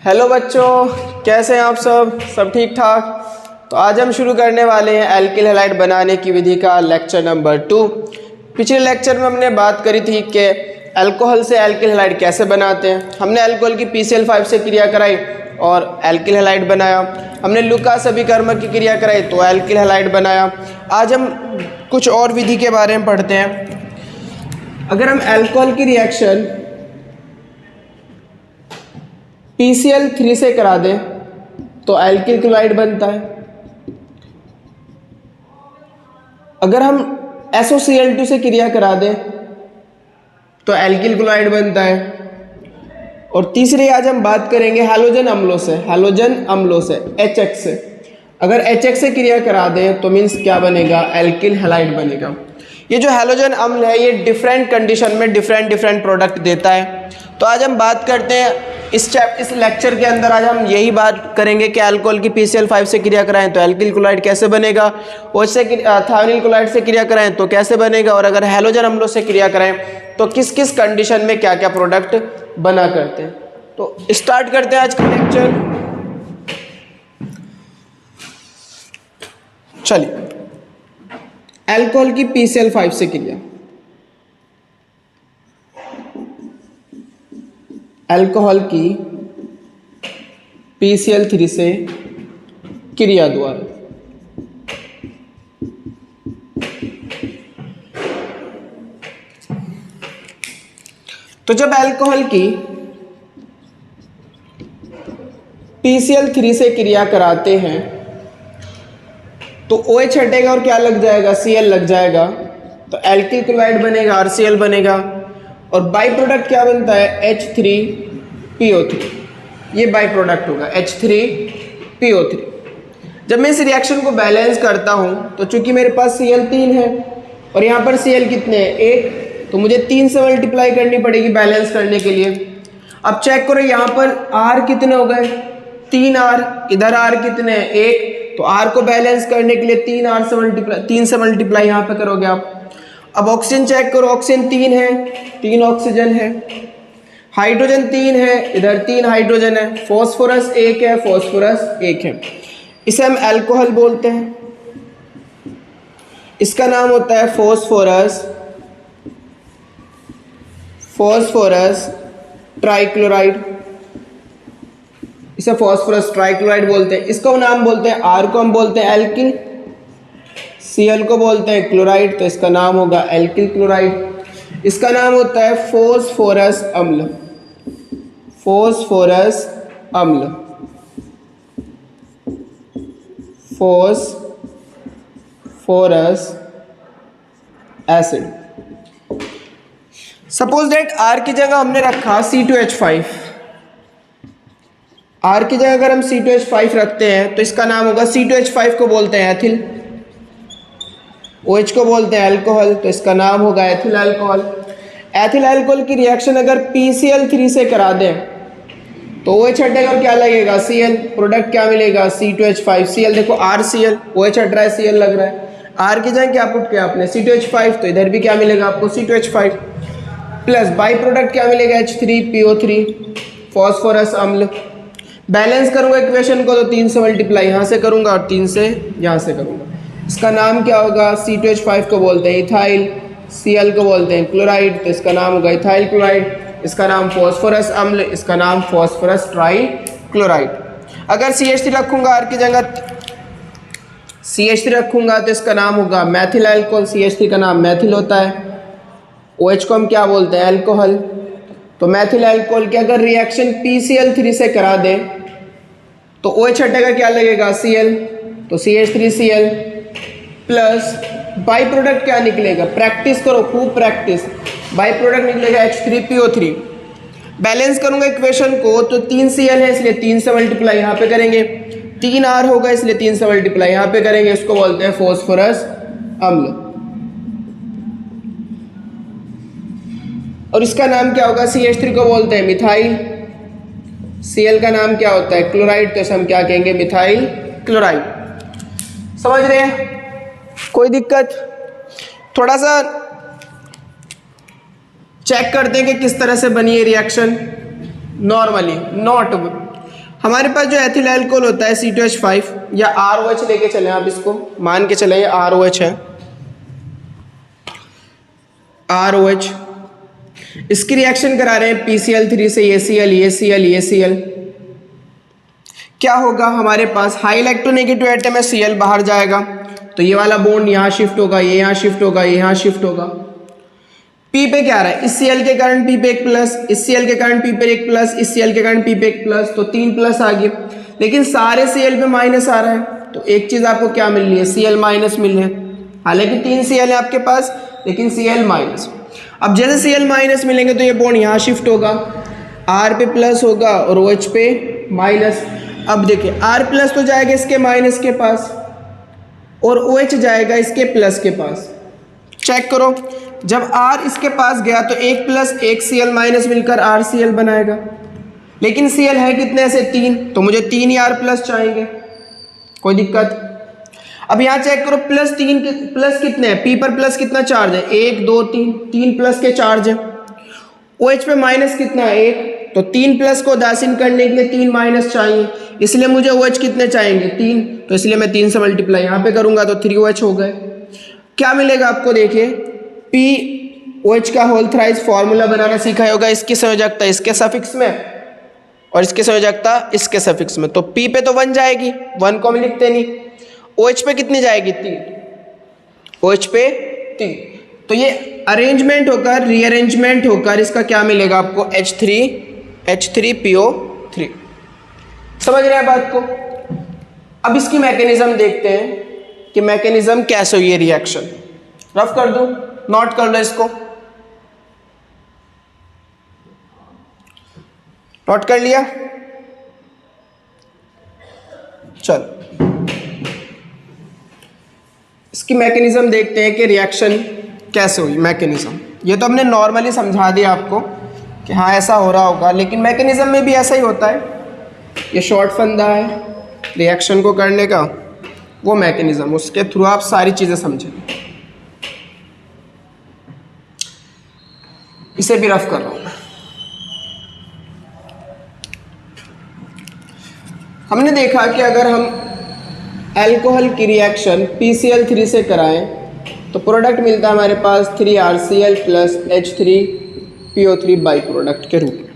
Hello बच्चों, कैसे हैं आप सब ठीक ठाक। तो आज हम शुरू करने वाले हैं एल्किल हैलाइड बनाने की विधि का लेक्चर नंबर 2। पिछले लेक्चर में हमने बात करी थी कि अल्कोहल से एल्किल हैलाइड कैसे बनाते हैं। हमने अल्कोहल की PCl5 से क्रिया कराई और एल्किल हैलाइड बनाया। हमने लुकास अभिकर्मक की क्रिया कराई तो एल्किल हैलाइड बनाया। आज हम कुछ और विधि के बारे में पढ़ते हैं। अगर हम अल्कोहल की रिएक्शन PCl3 से करा दें तो एल्किल क्लोराइड बनता है। अगर हम SOCl2 से क्रिया करा दें तो एल्किल क्लोराइड बनता है। और तीसरी आज हम बात करेंगे हैलोजन अम्लों से HX से। अगर HX से क्रिया करा दें तो मीन्स क्या बनेगा, एल्किल हैलाइड बनेगा। ये जो हैलोजन अम्ल है ये डिफरेंट कंडीशन में डिफरेंट प्रोडक्ट देता है। तो आज हम बात करते हैं इस लेक्चर के अंदर आज हम यही बात करेंगे कि अल्कोहल की PCl5 से क्रिया कराएं तो एल्किल क्लोराइड कैसे बनेगा, और इससे थायोनिल क्लोराइड से क्रिया कराएं तो कैसे बनेगा, और अगर हैलोजन अम्लों से क्रिया कराएं तो किस किस कंडीशन में क्या क्या प्रोडक्ट बना करते हैं। तो स्टार्ट करते हैं आज का लेक्चर। चलिए, अल्कोहल की PCl5 से क्रिया। अल्कोहल की PCl3 से क्रिया द्वारा तो जब अल्कोहल की PCl3 से क्रिया कराते हैं तो OH हटेगा और क्या लग जाएगा, Cl लग जाएगा। तो एल्किल क्लोराइड बनेगा, RCl बनेगा। और बाई प्रोडक्ट क्या बनता है, H3PO3। ये बाई प्रोडक्ट होगा H3PO3। जब मैं इस रिएक्शन को बैलेंस करता हूं तो चूंकि मेरे पास Cl 3 है और यहाँ पर Cl कितने हैं, 1, तो मुझे 3 से मल्टीप्लाई करनी पड़ेगी बैलेंस करने के लिए। अब चेक करो यहाँ पर R कितने हो गए, 3R। इधर R कितने हैं, 1, तो R को बैलेंस करने के लिए 3 से मल्टीप्लाई यहाँ पे करोगे आप। अब ऑक्सीजन चेक करो, ऑक्सीजन 3 है, 3 ऑक्सीजन है। हाइड्रोजन 3 है, इधर 3 हाइड्रोजन है। फॉस्फोरस 1 है, फॉस्फोरस 1 है। इसे हम अल्कोहल बोलते हैं। इसका नाम होता है फॉस्फोरस ट्राइक्लोराइड। इसे फॉस्फोरस ट्राइक्लोराइड बोलते हैं। इसको नाम बोलते हैं, R को हम बोलते हैं एल्किल, Cl को बोलते हैं क्लोराइड, तो इसका नाम होगा एल्किल क्लोराइड। इसका नाम होता है फॉस्फोरस अम्ल, phosphorous acid. Suppose that R की जगह हमने रखा C2H5। R की जगह अगर हम C2H5 रखते हैं तो इसका नाम होगा, C2H5 को बोलते हैं एथिल, OH को बोलते हैं अल्कोहल, तो इसका नाम होगा एथिल अल्कोहल। एथिल अल्कोहल की रिएक्शन अगर PCl3 से करा दें तो OH हटेगा और क्या लगेगा, Cl। प्रोडक्ट क्या मिलेगा, C2H5। Cl देखो RCl, OH हट रहा है, Cl लग रहा है। R की जगह क्या पुट किया आपने, C2H5, तो इधर भी क्या मिलेगा आपको, C2H5 प्लस बाई प्रोडक्ट क्या मिलेगा, H3PO3, फॉस्फोरस अम्ल। बैलेंस करूंगा इक्वेशन को तो 3 से मल्टीप्लाई यहाँ से करूंगा और 3 से यहाँ से करूंगा। इसका नाम क्या होगा, C2H5 को बोलते हैं इथाइल, Cl को बोलते हैं क्लोराइड, तो इसका नाम होगा इथाइल क्लोराइड। इसका नाम फॉस्फोरस अम्ल, इसका नाम फॉस्फोरस ट्राइक्लोराइड। अगर CH3 रखूंगा R की जगह, CH3 रखूंगा तो इसका नाम होगा मैथिल अल्कोहल। CH3 का नाम मैथिल होता है। OH को हम क्या बोलते हैं, अल्कोहल। तो मैथिल अल्कोहल की अगर रिएक्शन PCl3 से करा दें तो OH हटेगा, क्या लगेगा, Cl, तो CH3Cl प्लस बाई प्रोडक्ट क्या निकलेगा, प्रैक्टिस करो खूब प्रैक्टिस, बाई प्रोडक्ट निकलेगा H3PO3। बैलेंस करूंगा इक्वेशन को तो 3Cl है इसलिए 3 से मल्टीप्लाई यहाँ पे करेंगे, 3R होगा इसलिए 3 से मल्टीप्लाई यहाँ पे करेंगे। इसको बोलते हैं फॉस्फोरस अम्ल। और इसका नाम क्या होगा, CH3 को बोलते हैं मिथाइल, Cl का नाम क्या होता है, क्लोराइड, तो इसे हम क्या कहेंगे, मिथाइल क्लोराइड। समझ रहे हैं, कोई दिक्कत। थोड़ा सा चेक करते हैं कि किस तरह से बनी है रिएक्शन। नॉर्मली नॉट हमारे पास जो एथिल अल्कोहल होता है C2H5 या ROH लेके चले, आप इसको मान के चले ROH है, ROH, इसकी रिएक्शन करा रहे हैं PCl3 से ACl क्या होगा, हमारे पास हाई इलेक्ट्रोनेगेटिव एटम है Cl बाहर जाएगा, तो ये वाला बॉन्ड यहाँ शिफ्ट होगा, ये यहाँ शिफ्ट होगा, ये यहाँ शिफ्ट होगा। P पे क्या आ रहा है, इस Cl के कारण P पे एक प्लस, इस Cl के कारण P पे एक प्लस, इस Cl के कारण P पे एक प्लस, तो 3 प्लस आ गए। लेकिन सारे Cl पे माइनस आ रहा है, तो एक चीज आपको क्या मिल रही है, Cl माइनस मिल रहे हैं। हालांकि 3 Cl है आपके पास, लेकिन Cl माइनस। अब जैसे Cl माइनस मिलेंगे तो ये बॉन्ड यहाँ शिफ्ट होगा, R पे प्लस होगा और OH पे माइनस। अब देखिए R प्लस तो जाएगा इसके माइनस के पास और OH जाएगा इसके प्लस के पास। चेक करो, जब R इसके पास गया तो एक प्लस एक Cl माइनस मिलकर RCl बनाएगा, लेकिन Cl है कितने से 3, तो मुझे 3 ही R प्लस चाहिए, कोई दिक्कत। अब यहाँ चेक करो, प्लस कितने हैं, P पर प्लस कितना चार्ज है, 1 2 3 प्लस के चार्ज है। OH पे माइनस कितना है, 1, तो 3 प्लस को उदासीन करने के लिए 3 माइनस चाहिए, इसलिए मुझे OH कितने चाहिए, 3, तो इसलिए मैं 3 से मल्टीप्लाई यहाँ पे करूँगा तो 3OH हो गए। क्या मिलेगा आपको, देखिए POH का होल थ्राइस फॉर्मूला बनाना सीखा होगा, इसकी संयोजकता इसके सफिक्स में और इसकी संयोजकता इसके सफिक्स में, तो P पे तो 1 जाएगी, 1 को हम लिखते नहीं, OH पे कितनी जाएगी, 3, OH पे 3, तो ये अरेंजमेंट होकर रीअरेंजमेंट होकर इसका क्या मिलेगा आपको, H3PO3। समझ रहे हैं बात को। अब इसकी मैकेनिज्म देखते हैं कि मैकेनिज्म कैसे हुई है रिएक्शन। रफ कर दूं, नोट कर लो इसको, नोट कर लिया, चलो इसकी मैकेनिज्म देखते हैं कि रिएक्शन कैसे हुई। मैकेनिज्म ये तो हमने नॉर्मली समझा दिया आपको कि हाँ ऐसा हो रहा होगा, लेकिन मैकेनिज्म में भी ऐसा ही होता है। ये शॉर्ट फंदा है रिएक्शन को करने का, वो मैकेनिज्म, उसके थ्रू आप सारी चीज़ें समझें। इसे भी रफ कर रहा हूँ मैं। हमने देखा कि अगर हम अल्कोहल की रिएक्शन PCl3 से कराएं तो प्रोडक्ट मिलता है हमारे पास 3RCl plus H3PO3 by product के रूप में।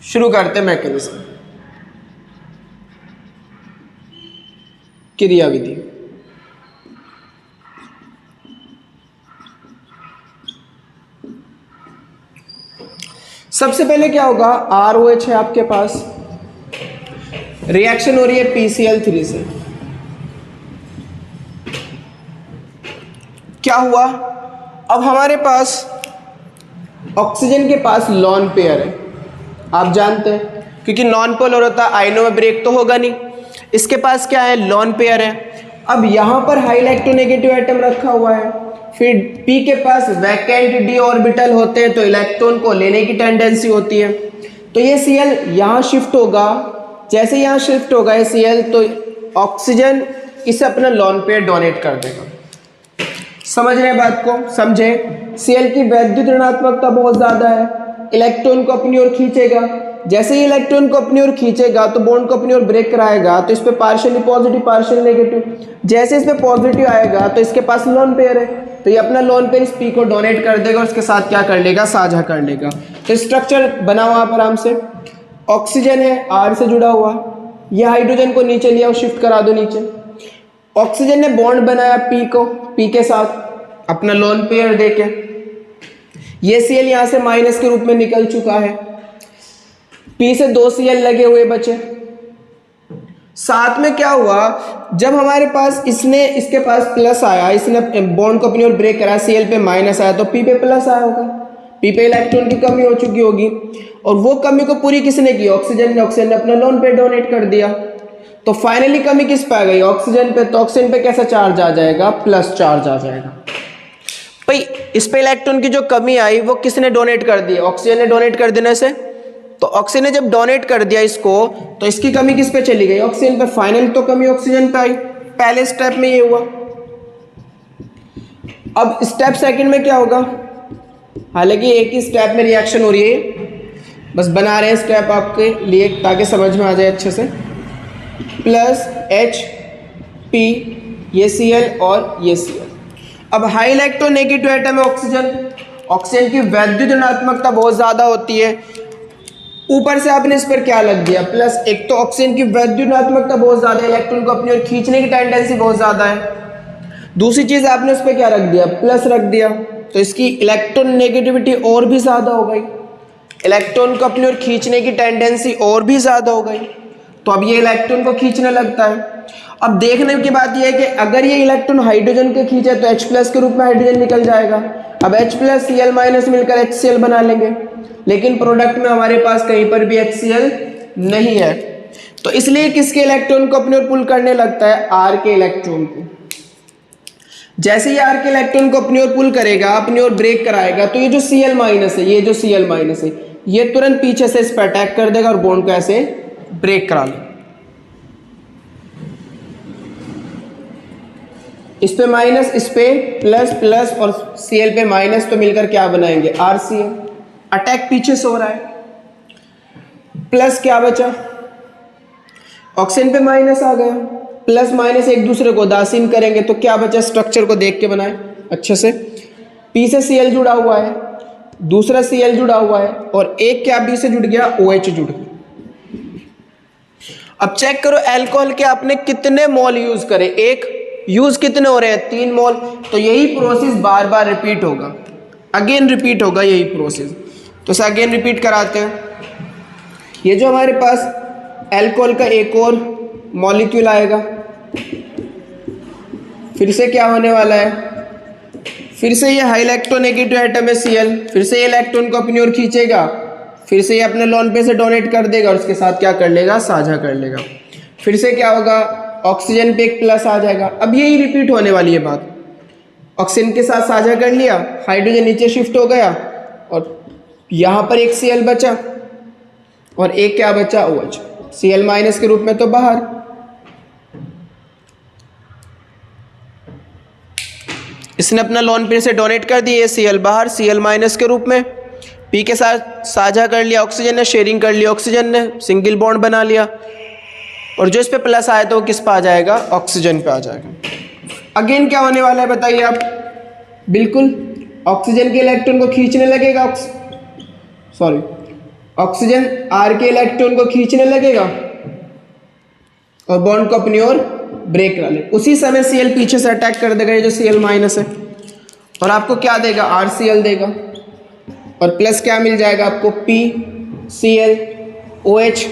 शुरू करते मैकेनिज्म, क्रियाविधि। सबसे पहले क्या होगा, ROH है आपके पास, रिएक्शन हो रही है PCl3 से। क्या हुआ, अब हमारे पास ऑक्सीजन के पास लॉन पेयर है, आप जानते हैं, क्योंकि नॉन पोलर होता है आयनों में ब्रेक तो होगा नहीं। इसके पास क्या है, लॉन पेयर है। अब यहाँ पर हाई इलेक्ट्रोनेगेटिव एटम रखा हुआ है, फिर P के पास वैकेंट d ऑर्बिटल होते हैं तो इलेक्ट्रॉन को लेने की टेंडेंसी होती है, तो ये Cl यहाँ शिफ्ट होगा। जैसे यहाँ शिफ्ट होगा ये Cl, तो ऑक्सीजन इसे अपना लॉन पेयर डोनेट कर देगा। समझ रहे हैं बात को, समझे। Cl की वैद्युत ऋणात्मकता बहुत ज़्यादा है, इलेक्ट्रॉन को अपनी ओर खींचेगा। जैसे ही इलेक्ट्रॉन को अपनी ओर खींचेगा तो बॉन्ड को अपनी ओर ब्रेक कराएगा, तो इस पे पार्शियली पॉजिटिव पार्शियल नेगेटिव। जैसे इस पे पॉजिटिव आएगा तो इसके पास लोन पेयर है, तो ये अपना लोन पेयर इस P को डोनेट कर देगा और उसके साथ क्या कर लेगा, साझा कर लेगा। तो स्ट्रक्चर बना हुआ आप आराम से, ऑक्सीजन है R से जुड़ा हुआ, ये हाइड्रोजन को नीचे लिया और शिफ्ट करा दो नीचे। ऑक्सीजन ने बॉन्ड बनाया P के साथ अपना लोन पेयर देके, ये Cl यहाँ से माइनस के रूप में निकल चुका है, P से 2 Cl लगे हुए बचे। साथ में क्या हुआ, जब हमारे पास इसके पास प्लस आया, इसने बॉन्ड को अपनी ओर ब्रेक करा, Cl पे माइनस आया तो P पे प्लस आया होगा, P पे इलेक्ट्रॉन की कमी हो चुकी होगी, और वो कमी को पूरी किसने की, ऑक्सीजन ने अपना लोन पे डोनेट कर दिया। तो फाइनली कमी किस पे आ गई, ऑक्सीजन पे। तो ऑक्सीजन पे कैसा चार्ज आ जाएगा, प्लस चार्ज आ जाएगा। भाई इस पे इलेक्ट्रॉन की जो कमी आई वो किसने डोनेट कर दी, ऑक्सीजन ने डोनेट कर देने से। तो ऑक्सीजन ने जब डोनेट कर दिया इसको, तो इसकी कमी किस पे चली गई, ऑक्सीजन पे। फाइनल तो कमी ऑक्सीजन पे आई, पहले स्टेप में ये हुआ। अब स्टेप सेकंड में क्या होगा, हालांकि एक ही स्टेप में रिएक्शन हो रही है, बस बना रहे हैं स्टेप आपके लिए ताकि समझ में आ जाए अच्छे से। प्लस H, P, ये Cl और ये Cl। अब हाई इलेक्ट्रोनेगेटिव एटम है ऑक्सीजन। ऑक्सीजन की वैद्युत ऋणात्मकता बहुत ज़्यादा होती है। ऊपर से आपने इस पर क्या लग दिया प्लस। एक तो ऑक्सीजन की वैद्युत ऋणात्मकता बहुत ज़्यादा है, इलेक्ट्रॉन को अपनी ओर खींचने की टेंडेंसी बहुत ज़्यादा है। दूसरी चीज़ आपने उस पर क्या रख दिया, प्लस रख दिया, तो इसकी इलेक्ट्रॉन नेगेटिविटी और भी ज़्यादा हो गई, इलेक्ट्रॉन को अपनी ओर खींचने की टेंडेंसी और भी ज़्यादा हो गई। तो अब ये इलेक्ट्रॉन को खींचने लगता है। अब देखने की बात यह है कि अगर ये इलेक्ट्रॉन हाइड्रोजन के खींचे तो H+ के रूप में हाइड्रोजन निकल जाएगा। अब H+ Cl- मिलकर HCl बना लेंगे, लेकिन प्रोडक्ट में हमारे पास कहीं पर भी HCl नहीं है। तो इसलिए किसके इलेक्ट्रॉन को अपनी ओर पुल करने लगता है, R के इलेक्ट्रॉन को। जैसे ही R के इलेक्ट्रॉन को अपनी ओर पुल करेगा, अपनी ओर ब्रेक कराएगा, तो ये जो Cl- है, ये जो Cl- है, ये तुरंत पीछे से इस पर अटैक कर देगा और बॉन्ड को ऐसे ब्रेक करा लेगा। इस पे माइनस, इस पे प्लस, प्लस और Cl पे माइनस, तो मिलकर क्या बनाएंगे, RCl। अटैक पीछे से हो रहा है। प्लस क्या बचा, ऑक्सीजन पे माइनस आ गया, प्लस माइनस एक दूसरे को उदासीन करेंगे तो क्या बचा, स्ट्रक्चर को देख के बनाए अच्छे से। P से Cl जुड़ा हुआ है, दूसरा Cl जुड़ा हुआ है, और एक क्या B से जुड़ गया, OH जुड़ गया। अब चेक करो अल्कोहल के आपने कितने मोल यूज करे, एक यूज कितने हो रहे हैं, 3 मोल। तो यही प्रोसेस बार बार रिपीट होगा, अगेन रिपीट होगा यही प्रोसेस। तो इसे अगेन रिपीट कराते हैं। ये जो हमारे पास अल्कोहल का एक और मॉलिक्यूल आएगा, फिर से क्या होने वाला है, फिर से ये हाई इलेक्ट्रोनेगेटिव एटम है Cl, फिर से ये इलेक्ट्रॉन को अपनी ओर खींचेगा, फिर से ये अपने लोन पे से डोनेट कर देगा और उसके साथ क्या कर लेगा, साझा कर लेगा। फिर से क्या होगा, ऑक्सीजन पे एक प्लस आ जाएगा। अब यही रिपीट होने वाली है बात। ऑक्सीजन के साथ साझा कर लिया, हाइड्रोजन नीचे शिफ्ट हो गया, और यहाँ पर एक Cl बचा और एक क्या बचा, OH। Cl- के रूप में तो बाहर, इसने अपना लोन पेयर से डोनेट कर दिए, Cl बाहर, Cl- के रूप में। P के साथ साझा कर लिया ऑक्सीजन ने, शेयरिंग कर लिया ऑक्सीजन ने, सिंगल बॉन्ड बना लिया, और जो इस पे प्लस आया तो वो किस पे आ जाएगा, ऑक्सीजन पे आ जाएगा। अगेन क्या होने वाला है बताइए आप, बिल्कुल ऑक्सीजन के इलेक्ट्रॉन को खींचने लगेगा, ऑक्सीजन R के इलेक्ट्रॉन को खींचने लगेगा और बॉन्ड को अपनी ओर ब्रेक करा ले। उसी समय Cl पीछे से अटैक कर देगा, ये जो Cl- है, और आपको क्या देगा, RCl देगा, और प्लस क्या मिल जाएगा आपको, P, Cl, OH।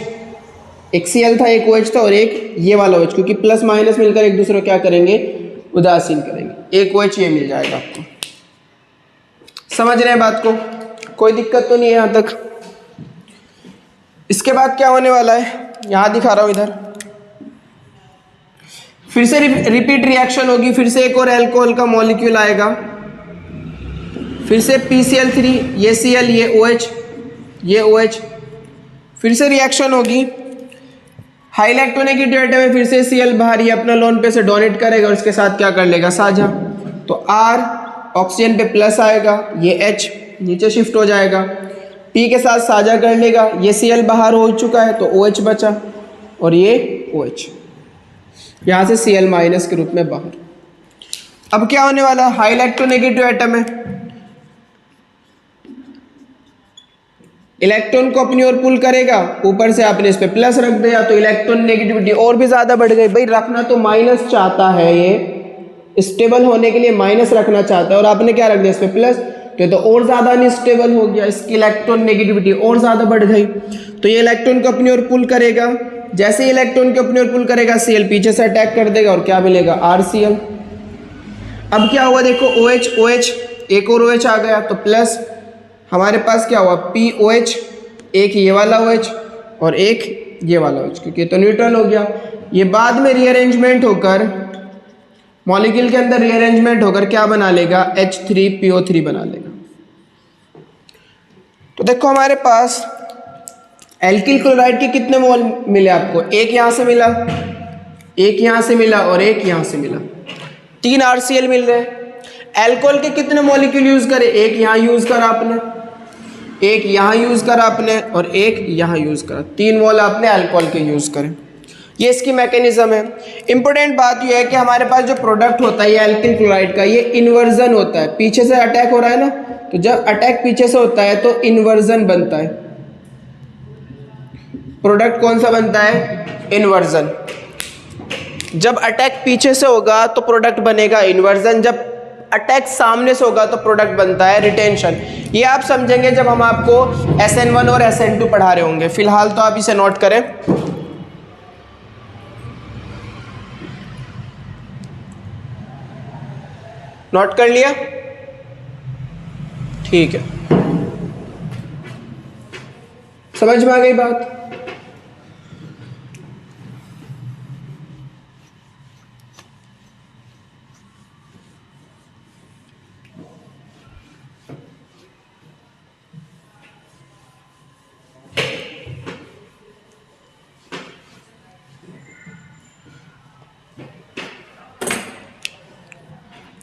एक Cl था, एक OH था, और एक ये वाला OH, क्योंकि प्लस माइनस मिलकर एक दूसरे को क्या करेंगे, उदासीन करेंगे। एक OH ये मिल जाएगा आपको। समझ रहे हैं बात को, कोई दिक्कत तो नहीं है यहाँ तक। इसके बाद क्या होने वाला है, यहाँ दिखा रहा हूँ इधर। फिर से रिपीट रिएक्शन होगी, फिर से एक और अल्कोहल का मॉलिक्यूल आएगा, फिर से PCl3, ये Cl, ये OH, ये OH। फिर से रिएक्शन होगी, हाई इलेक्ट्रोनेगेटिव एटम में फिर से Cl बाहर, ये अपना लोन पे से डोनेट करेगा और इसके साथ क्या कर लेगा, साझा। तो R ऑक्सीजन पे प्लस आएगा, ये H नीचे शिफ्ट हो जाएगा, P के साथ साझा कर लेगा, ये Cl बाहर हो चुका है तो OH बचा, और ये OH यहाँ से Cl- के रूप में बाहर। अब क्या होने वाला, हाई इलेक्ट्रोनेगेटिव एटम है, इलेक्ट्रॉन को अपनी ओर पुल करेगा, ऊपर से आपने इस पे प्लस रख दिया तो इलेक्ट्रॉन नेगेटिविटी और भी ज्यादा बढ़ गई। भाई रखना तो माइनस चाहता है, ये स्टेबल होने के लिए माइनस रखना चाहता है, और आपने क्या रख दिया इस पे प्लस, तो और ज्यादा अनस्टेबल हो गया, इसकी इलेक्ट्रॉन नेगेटिविटी और ज्यादा बढ़ गई। तो ये इलेक्ट्रॉन को अपनी ओर पुल करेगा, जैसे ही इलेक्ट्रॉन को अपनी ओर पुल करेगा Cl पीछे से अटैक कर देगा और क्या मिलेगा, RCl। अब क्या हुआ देखो, OH, OH, एक और OH आ गया, तो प्लस हमारे पास क्या हुआ, POH, एक ये वाला OH और एक ये वाला OH, क्योंकि तो न्यूट्रल हो गया। ये बाद में रीअरेंजमेंट होकर, मॉलिक्यूल के अंदर रीअरेंजमेंट होकर क्या बना लेगा, H3PO3 बना लेगा। तो देखो हमारे पास एल्किल क्लोराइड के कितने मोल मिले आपको, एक यहां से मिला, एक यहां से मिला और एक यहां से मिला, 3 RCl मिल रहे हैं। अल्कोहल के कितने मॉलिक्यूल यूज करे, एक यहां यूज करा आपने, एक यहाँ यूज़ करा आपने और एक यहाँ यूज़ करा, 3 मोल आपने अल्कोहल के यूज़ करें। ये इसकी मैकेनिज्म है। इंपॉर्टेंट बात यह है कि हमारे पास जो प्रोडक्ट होता है ये एल्किल क्लोराइड का, ये इन्वर्जन होता है। पीछे से अटैक हो रहा है ना, तो जब अटैक पीछे से होता है तो इन्वर्जन बनता है। प्रोडक्ट कौन सा बनता है? इन्वर्जन। जब अटैक पीछे से होगा तो प्रोडक्ट बनेगा इन्वर्जन, जब अटैक सामने से होगा तो प्रोडक्ट बनता है रिटेंशन। ये आप समझेंगे जब हम आपको SN1 और SN2 पढ़ा रहे होंगे। फिलहाल तो आप इसे नोट करें। नोट कर लिया? ठीक है, समझ में आ गई बात?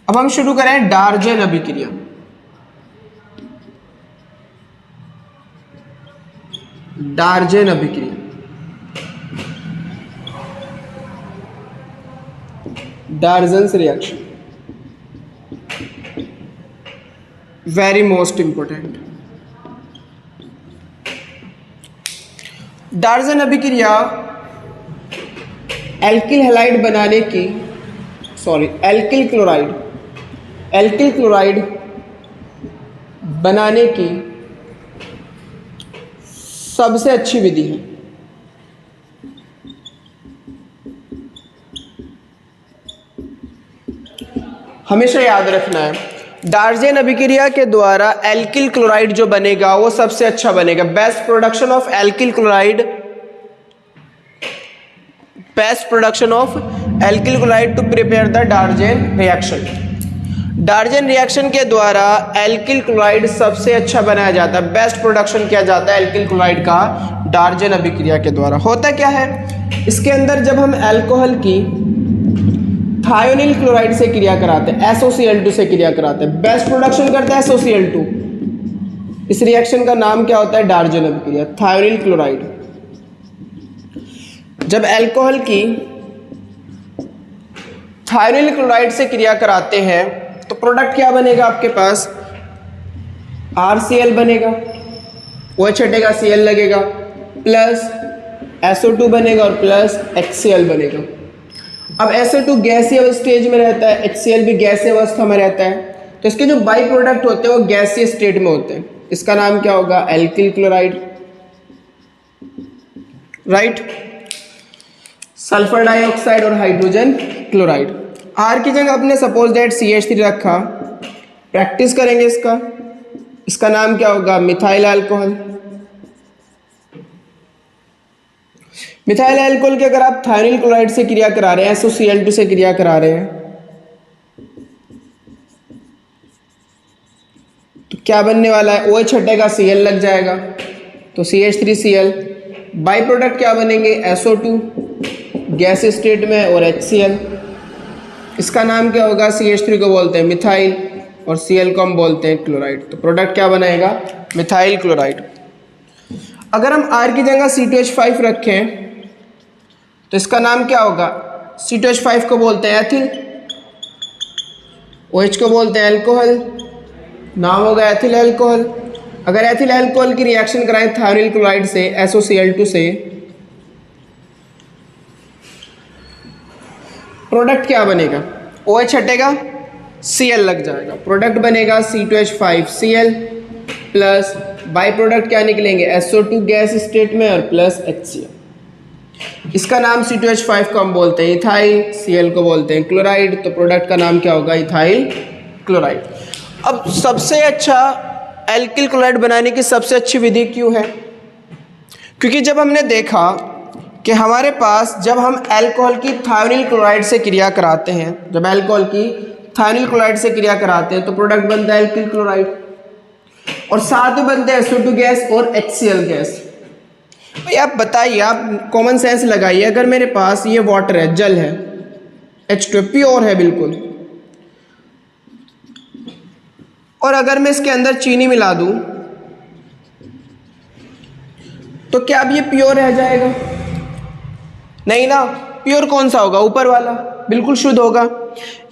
अब हम शुरू करें डार्जेन अभिक्रिया। डार्जेन अभिक्रिया, Darzens reaction, very most important. Darzens अभिक्रिया एल्किल हैलाइड बनाने की, एल्किल क्लोराइड बनाने की सबसे अच्छी विधि है। हमेशा याद रखना है, डार्जेन अभिक्रिया के द्वारा एल्किल क्लोराइड जो बनेगा वो सबसे अच्छा बनेगा। Best production of alkyl chloride, best production of alkyl chloride to prepare the Darzens reaction. Darzens reaction के द्वारा एल्किल क्लोराइड सबसे अच्छा बनाया जाता है, बेस्ट प्रोडक्शन किया जाता है एल्किल क्लोराइड का डार्जेन अभिक्रिया के द्वारा। होता क्या है, इसके अंदर जब हम अल्कोहल की थायोनिल क्लोराइड से क्रिया कराते हैं, SOCl2 से क्रिया कराते हैं, बेस्ट प्रोडक्शन करता है SOCl2। इस रिएक्शन का नाम क्या होता है? डार्जेन अभिक्रिया, थायोनिल क्लोराइड। जब अल्कोहल की थायोनिल क्लोराइड से क्रिया कराते हैं तो प्रोडक्ट क्या बनेगा आपके पास? RCl बनेगा, OH हटेगा, Cl लगेगा, प्लस SO2 बनेगा और प्लस HCl बनेगा। अब SO2 गैसीय स्टेज में रहता है, HCl भी गैसीय अवस्था में रहता है, तो इसके जो बाई प्रोडक्ट होते हैं वो गैसीय स्टेट में होते हैं। इसका नाम क्या होगा? Alkyl chloride, right. Sulphur dioxide और हाइड्रोजन क्लोराइड। R की जगह अपने सपोज दैट CH3 रखा, प्रैक्टिस करेंगे इसका। इसका नाम क्या होगा? Methyl alcohol. मिथाइल अल्कोहल की अगर आप थायोनिल क्लोराइड से क्रिया करा रहे हैं, SOCl2 से क्रिया करा रहे हैं, तो क्या बनने वाला है? OH हटेगा, Cl लग जाएगा, तो CH3Cl। बाई प्रोडक्ट क्या बनेंगे? SO2 गैस स्टेट में और HCl। इसका नाम क्या होगा? CH3 को बोलते हैं मिथाइल और Cl को हम बोलते हैं क्लोराइड। तो प्रोडक्ट क्या बनाएगा? Methyl chloride. अगर हम R की जगह C2H5 रखें तो इसका नाम क्या होगा? C2H5 को बोलते हैं एथिल, OH को बोलते हैं अल्कोहल, नाम होगा एथिल अल्कोहल। अगर एथिल अल्कोहल की रिएक्शन कराएं थायोनिल क्लोराइड से, SOCl2 से, प्रोडक्ट क्या बनेगा? OH हटेगा, Cl लग जाएगा, प्रोडक्ट बनेगा C2H5Cl प्लस बाई प्रोडक्ट क्या निकलेंगे? SO2 गैस स्टेट में और प्लस HCl। इसका नाम C2H5 को हम बोलते हैं इथाइल, Cl को बोलते हैं क्लोराइड, तो प्रोडक्ट का नाम क्या होगा? Ethyl chloride. अब सबसे अच्छा एल्किल क्लोराइड बनाने की सबसे अच्छी विधि क्यों है? क्योंकि जब हमने देखा कि हमारे पास जब हम अल्कोहल की थायोनिल क्लोराइड से क्रिया कराते हैं, जब अल्कोहल की थायोनिल क्लोराइड से क्रिया कराते हैं तो प्रोडक्ट बनता है एल्किल क्लोराइड, और साथ में बनते हैं SO2 गैस और HCl गैस। भाई आप बताइए, आप कॉमन सेंस लगाइए, अगर मेरे पास ये वाटर है, जल है, H2 प्योर है बिल्कुल, और अगर मैं इसके अंदर चीनी मिला दूं तो क्या अब ये प्योर रह जाएगा? नहीं ना, प्योर कौन सा होगा? ऊपर वाला बिल्कुल शुद्ध होगा।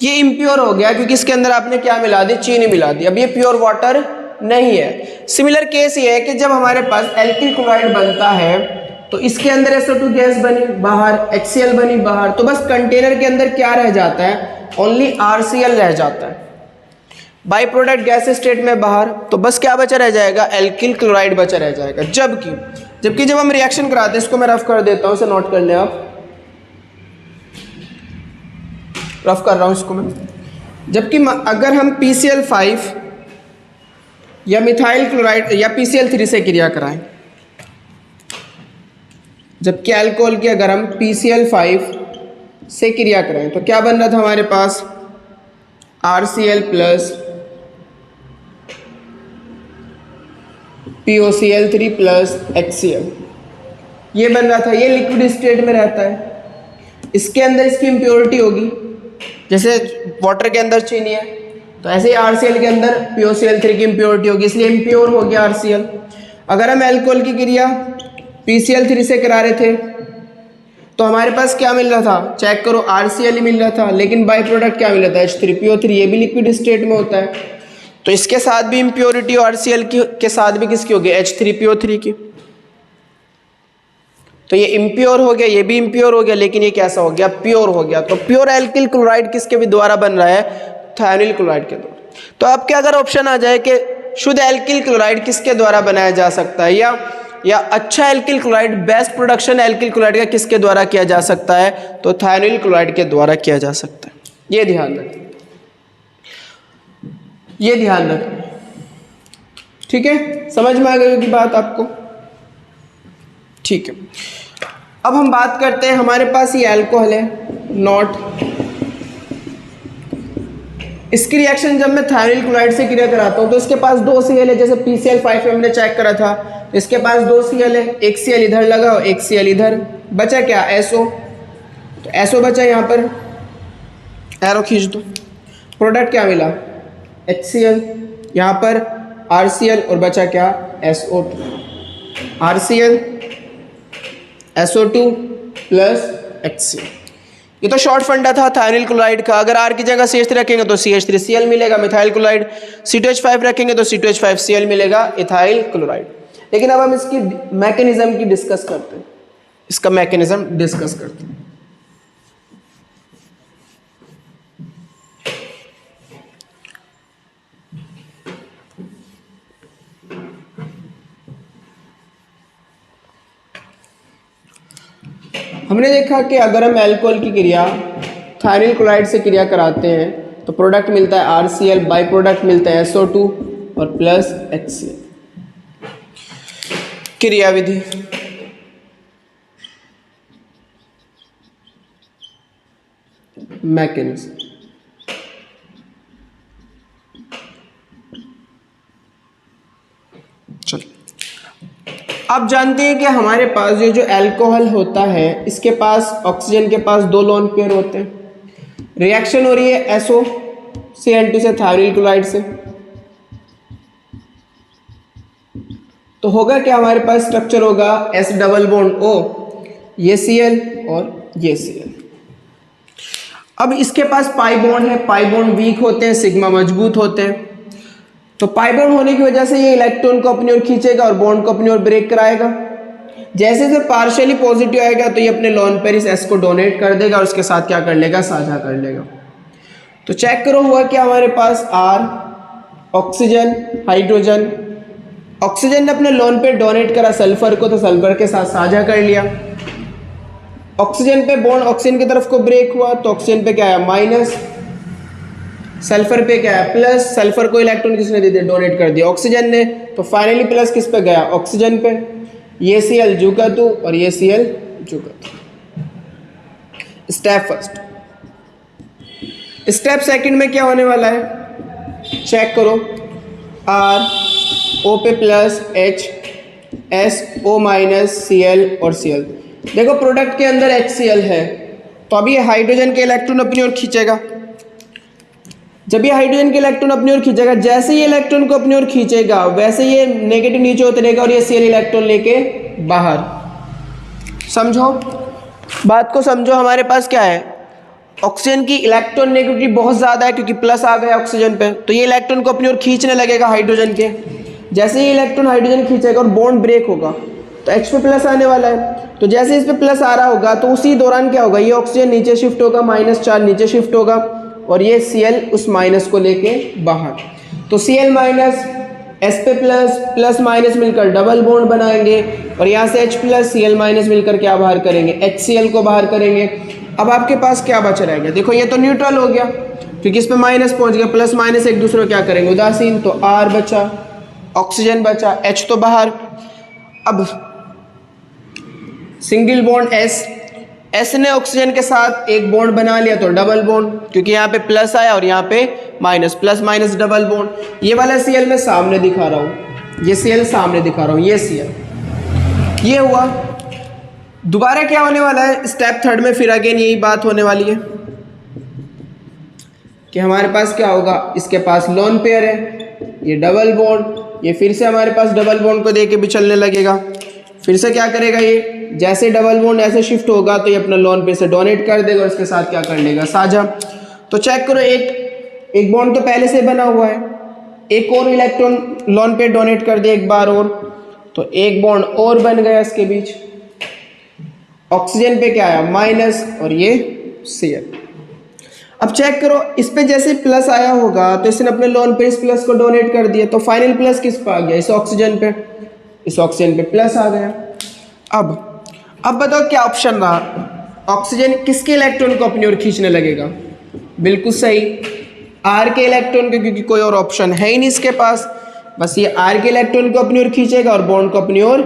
ये इम्प्योर हो गया क्योंकि इसके अंदर आपने क्या मिला दी? चीनी मिला दी। अब ये प्योर वाटर नहीं है। सिमिलर केस ये है कि जब हमारे पास एल्किल क्लोराइड बनता है तो इसके अंदर SO2 गैस बनी बाहर, HCl बनी बाहर, तो बस कंटेनर के अंदर क्या रह जाता है? ओनली RCl रह जाता है। बाई प्रोडक्ट गैस स्टेट में बाहर, तो बस क्या बचा रह जाएगा? एल्किल क्लोराइड बचा रह जाएगा। जबकि जब हम रिएक्शन कराते हैं, इसको मैं रफ कर देता हूं, इसे नोट कर लें आप, रफ कर रहा हूं इसको मैं। जबकि अगर हम PCl5 या मिथाइल क्लोराइड या PCl3 से क्रिया कराएं, जबकि अल्कोहल की अगर हम PCl5 से क्रिया कराएं तो क्या बन रहा था हमारे पास? RCl plus POCl3 plus HCl, ये बन रहा था। ये लिक्विड स्टेट में रहता है, इसके अंदर इसकी इम्प्योरिटी होगी। जैसे वाटर के अंदर चीनी है तो ऐसे ही RCl के अंदर POCl3 की इम्प्योरिटी होगी, इसलिए इम्प्योर हो गया RCl। अगर हम अल्कोहल की क्रिया PCl3 से करा रहे थे तो हमारे पास क्या मिल रहा था? चेक करो, RCl ही मिल रहा था, लेकिन बाई प्रोडक्ट क्या मिल रहा था? H3PO3, ये भी लिक्विड स्टेट में होता है, तो इसके साथ भी इम्प्योरिटी RCl के साथ भी किसकी होगी? H3PO3 की। तो ये इम्प्योर हो गया, ये भी इम्प्योर हो गया, लेकिन ये कैसा हो गया? प्योर हो गया। तो प्योर एल्किल क्लोराइड किसके भी द्वारा बन रहा है? थायोनिल क्लोराइड के द्वारा। तो अब क्या अगर ऑप्शन आ जाए कि शुद्ध एल्किल क्लोराइड किसके द्वारा बनाया जा सकता है, या अच्छा alkyl chloride, best production alkyl chloride का किसके द्वारा किया जा सकता है? तो थायोनिल क्लोराइड के द्वारा किया जा सकता है। ये ध्यान रखें, ये ध्यान रखें, ठीक है? समझ में आ गई होगी बात आपको? ठीक है। अब हम बात करते हैं, हमारे पास ये अल्कोहल है नॉट, इसकी रिएक्शन जब मैं थायोनिल क्लोराइड से क्रिया कराता हूँ तो इसके पास 2 Cl है। जैसे PCl5 में हमने चेक करा था, इसके पास 2 Cl है, एक Cl इधर लगा और एक Cl इधर, बचा क्या? SO। तो SO बचा, यहाँ पर एरो खींच दो, प्रोडक्ट क्या मिला? HCl, यहाँ पर RCl और बचा क्या? SO2। RCl SO2 plus HCl। ये तो शॉर्ट फंडा था थायोनिल क्लोराइड का। अगर R की जगह CH3 रखेंगे तो CH3Cl मिलेगा मिथाइल क्लोराइड, C2H5 रखेंगे तो C2H5Cl मिलेगा इथाइल क्लोराइड। लेकिन अब हम इसकी मैकेनिज्म की डिस्कस करते हैं, इसका मैकेनिज्म डिस्कस करते हैं। हमने देखा कि अगर हम अल्कोहल की क्रिया थायोनिल क्लोराइड से क्रिया कराते हैं तो प्रोडक्ट मिलता है RCl, बाई प्रोडक्ट मिलता है SO2 और प्लस HCl। क्रिया विधि, मैकेनिज्म। चलो, आप जानते हैं कि हमारे पास जो अल्कोहल होता है इसके पास ऑक्सीजन के पास 2 लोन पेयर होते हैं। रिएक्शन हो रही है SOCl2 से थायोनिल क्लोराइड से, तो होगा क्या? हमारे पास स्ट्रक्चर होगा S डबल बॉन्ड O, ये Cl और ये Cl। अब इसके पास पाई बॉन्ड है, पाई बॉन्ड वीक होते हैं, सिग्मा मजबूत होते हैं। तो पाई बॉन्ड होने की वजह से ये इलेक्ट्रॉन को अपनी ओर खींचेगा और बॉन्ड को अपनी ओर ब्रेक कराएगा। जैसे जैसे पार्शियली पॉजिटिव आएगा तो ये अपने लोन पेयर इस S को डोनेट कर देगा और उसके साथ क्या कर लेगा? साझा कर लेगा। तो चेक करो हुआ क्या हमारे पास? R, oxygen, hydrogen. ऑक्सीजन ने अपने लोन पेयर डोनेट करा सल्फर को, तो सल्फर के साथ साझा कर लिया। ऑक्सीजन पे बॉन्ड ऑक्सीजन की तरफ को ब्रेक हुआ तो ऑक्सीजन पे क्या आया? माइनस। सल्फर पे क्या है? प्लस। सल्फर को इलेक्ट्रॉन किसने दे दिया? डोनेट कर दिया ऑक्सीजन ने। तो फाइनली प्लस किस पे गया? ऑक्सीजन पे। ये Cl Ju2 और ये Cl Ju2। Step first. Step second में क्या होने वाला है? चेक करो, R, O पे plus, H, S, O minus, Cl और Cl। देखो प्रोडक्ट के अंदर HCl है तो अभी ये हाइड्रोजन के इलेक्ट्रॉन अपनी ओर खींचेगा। जब ये हाइड्रोजन के इलेक्ट्रॉन अपनी ओर खींचेगा, जैसे ये इलेक्ट्रॉन को अपनी ओर खींचेगा वैसे ये नेगेटिव नीचे उतरेगा और ये Cl इलेक्ट्रॉन लेके बाहर। समझो, बात को समझो। हमारे पास क्या है, ऑक्सीजन की इलेक्ट्रॉन नेगेटिविटी बहुत ज़्यादा है क्योंकि प्लस आ गया ऑक्सीजन पे, तो ये इलेक्ट्रॉन को अपनी ओर खींचने लगेगा हाइड्रोजन के। जैसे ही इलेक्ट्रॉन हाइड्रोजन खींचेगा और बॉन्ड ब्रेक होगा तो H पे प्लस आने वाला है। तो जैसे इस पे प्लस आ रहा होगा तो उसी दौरान क्या होगा, ये ऑक्सीजन नीचे शिफ्ट होगा, माइनस चार्ज नीचे शिफ्ट होगा और ये Cl उस माइनस को लेके बाहर। तो Cl माइनस S पे प्लस, प्लस माइनस मिलकर डबल बॉन्ड बनाएंगे और यहाँ से H प्लस Cl माइनस मिलकर क्या बाहर करेंगे, HCl को बाहर करेंगे। अब आपके पास क्या बच रहेगा, देखो ये तो न्यूट्रल हो गया क्योंकि इस पे माइनस पहुंच गया, प्लस माइनस एक दूसरे को क्या करेंगे, उदासीन। तो R बचा, ऑक्सीजन बचा, H तो बाहर। अब सिंगल बॉन्ड S ने ऑक्सीजन के साथ एक बॉन्ड बना लिया तो डबल बॉन्ड, क्योंकि यहाँ पे प्लस आया और यहाँ पे minus, plus minus double bond. ये वाला Cl मैं सामने दिखा रहा हूँ, ये Cl सामने दिखा रहा हूँ, ये Cl, ये हुआ। दोबारा क्या होने वाला है, स्टेप थर्ड में फिर अगेन यही बात होने वाली है कि हमारे पास क्या होगा, इसके पास लोन पेयर है, ये डबल बॉन्ड, ये फिर से हमारे पास डबल बॉन्ड को देके भी चलने लगेगा। फिर से क्या करेगा, ये जैसे डबल बॉन्ड ऐसे शिफ्ट होगा तो ये अपना लोन पेयर से डोनेट कर देगा और इसके साथ क्या कर लेगा, साझा। तो चेक करो, एक बॉन्ड तो पहले से बना हुआ है, एक और इलेक्ट्रॉन लोन पेयर डोनेट कर दिया एक बार और, तो एक बॉन्ड और बन गया इसके बीच। ऑक्सीजन पे क्या आया, माइनस, और ये Cl। अब चेक करो, इस पे जैसे प्लस आया होगा तो इसने अपने लोन पे इस प्लस को डोनेट कर दिया, तो फाइनल प्लस किस पे आ गया, इस ऑक्सीजन पे, इस ऑक्सीजन पे प्लस आ गया। अब बताओ क्या ऑप्शन रहा, ऑक्सीजन किसके इलेक्ट्रॉन को अपनी ओर खींचने लगेगा, बिल्कुल सही R के इलेक्ट्रॉन को, क्योंकि कोई और ऑप्शन है ही नहीं इसके पास, बस ये R के इलेक्ट्रॉन को अपनी ओर खींचेगा और बॉन्ड को अपनी ओर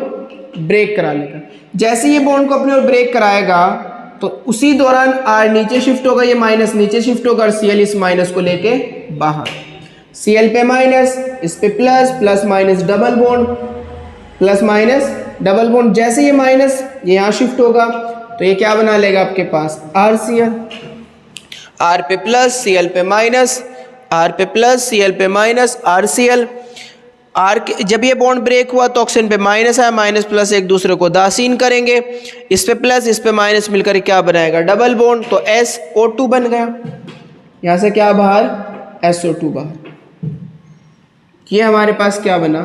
ब्रेक करा लेगा। जैसे ये बॉन्ड को अपनी ओर ब्रेक कराएगा तो उसी दौरान R नीचे शिफ्ट होगा, ये माइनस नीचे शिफ्ट होगा और Cl इस माइनस को लेके बाहर। Cl पे माइनस, इस पे plus, plus minus double bond, plus minus double bond. जैसे ये माइनस ये यहाँ शिफ्ट होगा तो ये क्या बना लेगा आपके पास, RCl। R पे प्लस, Cl पे माइनस, R पे प्लस, Cl पे माइनस, RCl। जब ये बॉन्ड ब्रेक हुआ तो ऑक्सीजन पे माइनस है, माइनस प्लस एक दूसरे को दासीन करेंगे, इस पे प्लस इस पे माइनस मिलकर क्या बनाएगा, डबल बॉन्ड, तो SO2 बन गया। यहाँ से क्या बाहर, SO2 बाहर। ये हमारे पास क्या बना,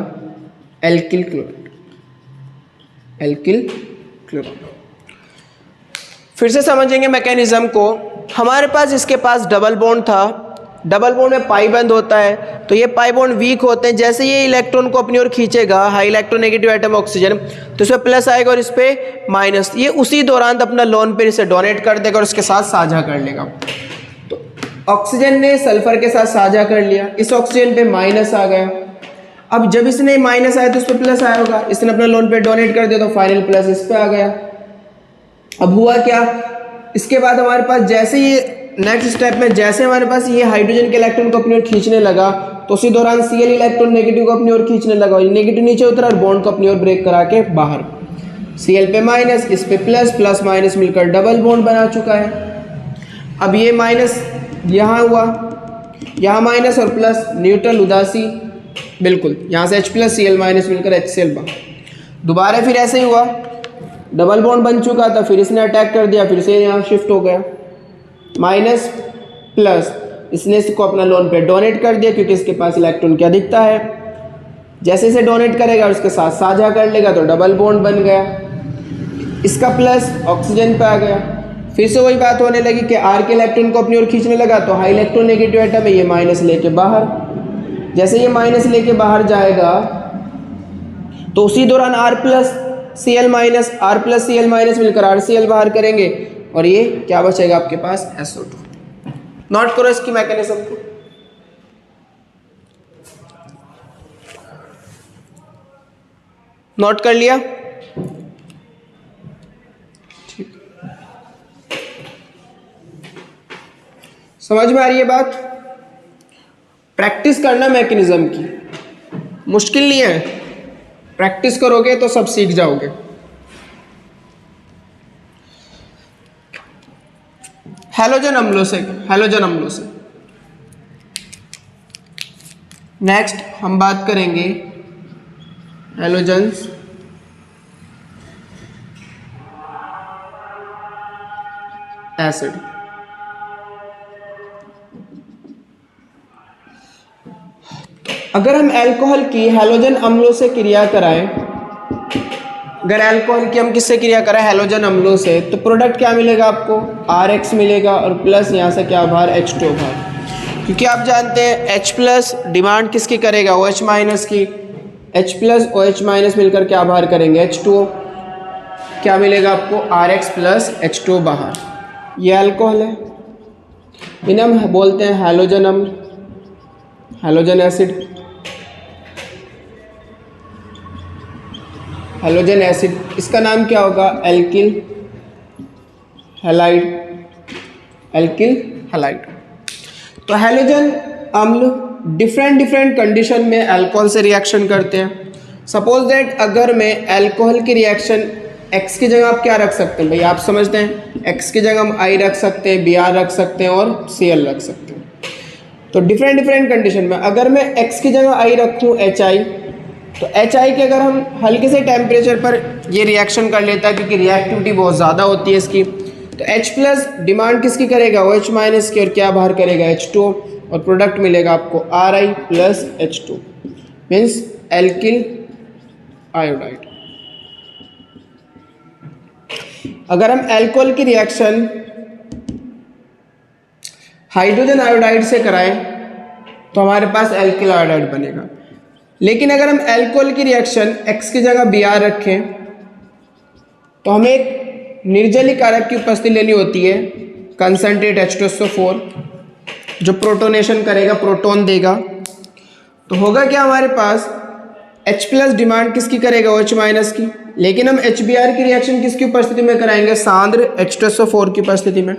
एल्किल क्लोराइड, एल्किल क्लोराइड। फिर से समझेंगे मैकेनिज्म को। हमारे पास इसके पास डबल बॉन्ड था, डबल बॉन्ड में पाई बंद होता है, तो ये पाई बॉन्ड वीक होते हैं। जैसे ये इलेक्ट्रॉन को अपनी ओर खींचेगा, हाई इलेक्ट्रोनेगेटिव एटम ऑक्सीजन, तो इसमें प्लस आएगा और इस पे माइनस। ये उसी दौरान अपना लोन पेयर इसे डोनेट कर देगा और इसके साथ साझा कर लेगा। तो ऑक्सीजन ने सल्फर के साथ साझा कर लिया, इस ऑक्सीजन पे माइनस आ गया। अब जब इसने माइनस आया तो इस पर प्लस आया होगा, इसने अपना लोन पेयर डोनेट कर दिया तो फाइनल प्लस इस पे आ गया। अब हुआ क्या, इसके बाद हमारे पास जैसे ये नेक्स्ट स्टेप में जैसे हमारे पास ये हाइड्रोजन के इलेक्ट्रॉन को अपनी ओर खींचने लगा तो उसी दौरान Cl इलेक्ट्रॉन नेगेटिव को अपनी ओर खींचने लगा, नेगेटिव नीचे उतरा और बॉन्ड को अपनी ओर ब्रेक करा के बाहर। Cl पे माइनस, इस पे प्लस, प्लस माइनस मिलकर डबल बॉन्ड बना चुका है। अब ये माइनस यहाँ हुआ, यहाँ माइनस और प्लस, न्यूट्रल उदासी, बिल्कुल। यहाँ से H प्लस Cl माइनस मिलकर HCl बाहर। दोबारा फिर ऐसे ही हुआ, डबल बॉन्ड बन चुका था, फिर इसने अटैक कर दिया, फिर से यहाँ शिफ्ट हो गया, माइनस प्लस, इसने इसको अपना लोन पे डोनेट कर दिया क्योंकि इसके पास इलेक्ट्रॉन क्या दिखता है। जैसे इसे डोनेट करेगा और उसके साथ साझा कर लेगा तो डबल बॉन्ड बन गया, इसका प्लस ऑक्सीजन पे आ गया। फिर से वही बात होने लगी कि R के इलेक्ट्रॉन को अपनी ओर खींचने लगा तो हाई इलेक्ट्रोनेगेटिव एटम है, ये माइनस लेके बाहर। जैसे ये माइनस लेके बाहर जाएगा तो उसी दौरान R plus Cl minus, R plus Cl minus मिलकर RCl बाहर करेंगे और ये क्या बचेगा आपके पास, SO2। नोट करो इसकी मैकेनिज्म को। नोट कर लिया, ठीक, समझ में आ रही है बात। प्रैक्टिस करना मैकेनिज्म की, मुश्किल नहीं है, प्रैक्टिस करोगे तो सब सीख जाओगे। हैलोजन अम्लों से, हैलोजन अम्लों से नेक्स्ट हम बात करेंगे हैलोजन्स एसिड। अगर हम अल्कोहल की हैलोजन अम्लों से क्रिया कराएं, अगर अल्कोहल की हम किससे क्रिया करें, हैलोजन अम्लों से, तो प्रोडक्ट क्या मिलेगा आपको, RH मिलेगा और प्लस यहाँ से क्या बाहर, H2 बाहर। क्योंकि आप जानते हैं H प्लस डिमांड किसकी करेगा, OH माइनस की। H प्लस OH माइनस मिलकर क्या बाहर करेंगे, H2O। क्या मिलेगा आपको, RH प्लस H2O बाहर। ये अल्कोहल है, इन्हें हम बोलते हैं हैलोजन अम्ल, हैलोजन एसिड, हैलोजन एसिड। इसका नाम क्या होगा, एल्किल हैलाइड, एल्किल हैलाइड। तो हैलोजन अम्ल डिफरेंट कंडीशन में अल्कोहल से रिएक्शन करते हैं। सपोज दैट अगर मैं अल्कोहल की रिएक्शन X की जगह आप क्या रख सकते हैं भाई, आप समझते हैं, X की जगह हम I रख सकते हैं, Br रख सकते हैं और Cl रख सकते हैं। तो डिफरेंट कंडीशन में अगर मैं X की जगह I रखूँ HI, तो HI के अगर हम हल्के से टेम्परेचर पर ये रिएक्शन कर लेता है, क्योंकि रिएक्टिविटी बहुत ज़्यादा होती है इसकी, तो H प्लस डिमांड किसकी करेगा, OH माइनस की, और क्या बाहर करेगा, H2O, और प्रोडक्ट मिलेगा आपको Ri plus H2 means alkyl iodide. अगर हम अल्कोहल की रिएक्शन हाइड्रोजन आयोडाइड से कराएं तो हमारे पास एल्किल आयोडाइड बनेगा। लेकिन अगर हम अल्कोहल की रिएक्शन X की जगह Br रखें तो हमें एक निर्जलीय कारक की उपस्थिति लेनी होती है, कंसंट्रेट H2SO4, जो प्रोटोनेशन करेगा, प्रोटॉन देगा। तो होगा क्या, हमारे पास H प्लस डिमांड किसकी करेगा, OH माइनस की। लेकिन हम HBr की रिएक्शन किसकी उपस्थिति में कराएंगे, सांद्र H2SO4 की उपस्थिति में,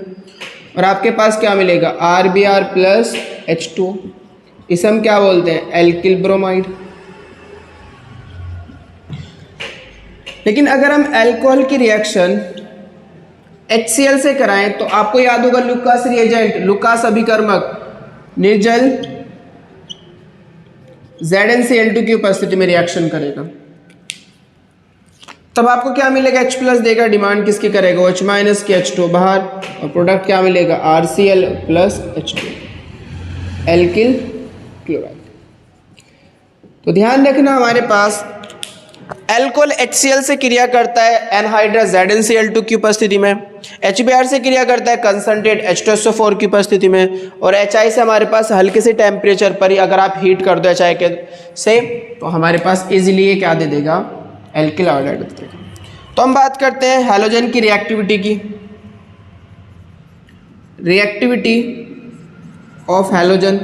और आपके पास क्या मिलेगा, RBr प्लस H2O। इसे हम क्या बोलते हैं, एल्किल ब्रोमाइड। लेकिन अगर हम अल्कोहल की रिएक्शन HCl से कराएं तो आपको याद होगा लुकास रिएजेंट, लुकास अभिकर्मक निर्जल ZnCl2 की उपस्थिति में रिएक्शन करेगा, तब आपको क्या मिलेगा, H प्लस देगा, डिमांड किसकी करेगा, OH माइनस की, H2 बाहर, और प्रोडक्ट क्या मिलेगा, RCl plus H2, alkyl chloride. तो ध्यान रखना, हमारे पास अल्कोहल HCl से क्रिया करता है एनहाइड्रस ZnCl2 की उपस्थिति में, HBr से क्रिया करता है कंसंट्रेट H2SO4 की उपस्थिति में, और HI से हमारे पास हल्के से टेम्परेचर पर ही अगर आप हीट कर दो HI के से, तो हमारे पास इजीली ये क्या दे देगा, एल्किल आयोडाइड दे देगा। तो हम बात करते हैं हैलोजन की रिएक्टिविटी की। रिएक्टिविटी ऑफ हैलोजन,